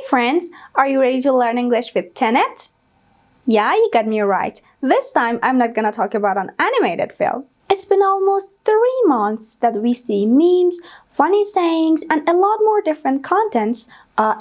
friends, are you ready to learn English with Tenet? Yeah, you got me right. This time I'm not gonna talk about an animated film. It's been almost 3 months that we see memes, funny sayings, and a lot more different contents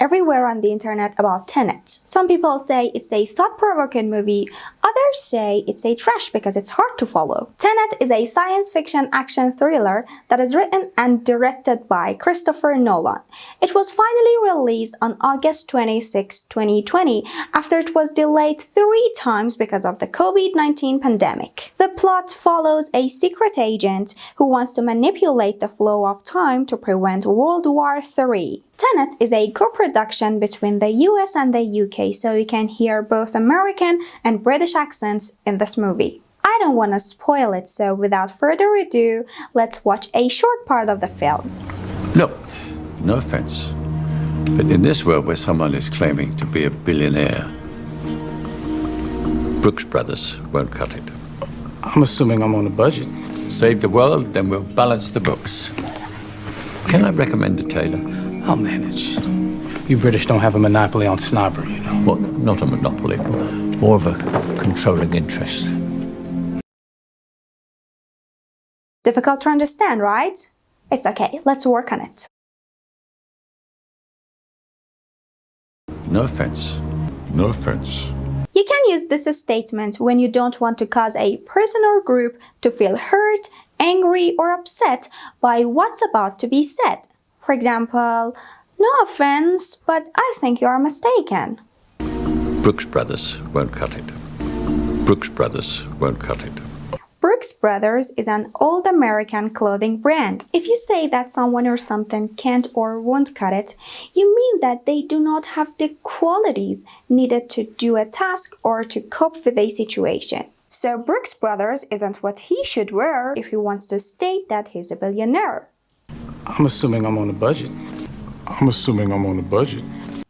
everywhere on the internet about Tenet. Some people say it's a thought-provoking movie, others say it's a trash because it's hard to follow. Tenet is a science fiction action thriller that is written and directed by Kiristofer Nollan. It was finally released on August 26, 2020, after it was delayed 3 times because of the COVID-19 pandemic. The plot follows a secret agent who wants to manipulate the flow of time to prevent World War III. Tenet is a co-production between the US and the UK, so you can hear both American and British accents in this movie. I don't want to spoil it, so without further ado, let's watch a short part of the film. Look, no offense, but in this world where someone is claiming to be a billionaire, Brooks Brothers won't cut it. I'm assuming I'm on a budget. Save the world, then we'll balance the books. Can I recommend a tailor? I'll manage. You British don't have a monopoly on snobbery, you know. Well, not a monopoly, more of a controlling interest. Difficult to understand, right? It's okay, let's work on it. No offense. No offense. You can use this statement when you don't want to cause a person or group to feel hurt, angry, or upset by what's about to be said. For example, no offense, but I think you are mistaken. Brooks Brothers won't cut it. Brooks Brothers won't cut it. Brooks Brothers is an old American clothing brand. If you say that someone or something can't or won't cut it, you mean that they do not have the qualities needed to do a task or to cope with a situation. So Brooks Brothers isn't what he should wear if he wants to state that he's a billionaire. I'm assuming I'm on a budget. I'm assuming I'm on a budget.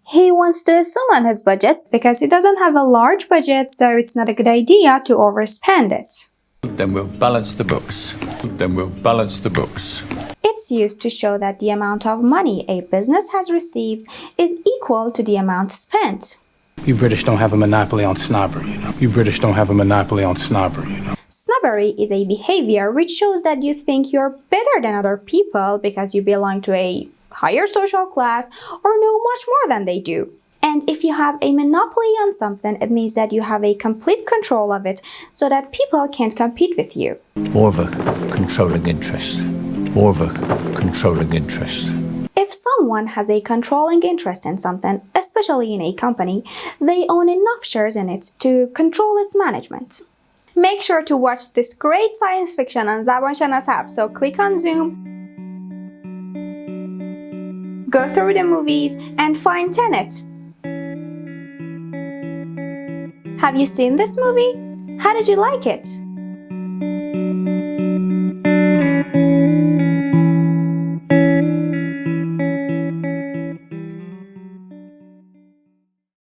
He wants to assume on his budget because he doesn't have a large budget, so it's not a good idea to overspend it. Then we'll balance the books. Then we'll balance the books. It's used to show that the amount of money a business has received is equal to the amount spent. You British don't have a monopoly on snobbery, you know. You British don't have a monopoly on snobbery, you know. Snobbery is a behavior which shows that you think you're better than other people because you belong to a higher social class or know much more than they do. And if you have a monopoly on something, it means that you have a complete control of it so that people can't compete with you. More of a controlling interest. More of a controlling interest. If someone has a controlling interest in something, especially in a company, they own enough shares in it to control its management. Make sure to watch this great science fiction on زبانی app, so click on Zoom, go through the movies, and find Tenet. Have you seen this movie? How did you like it?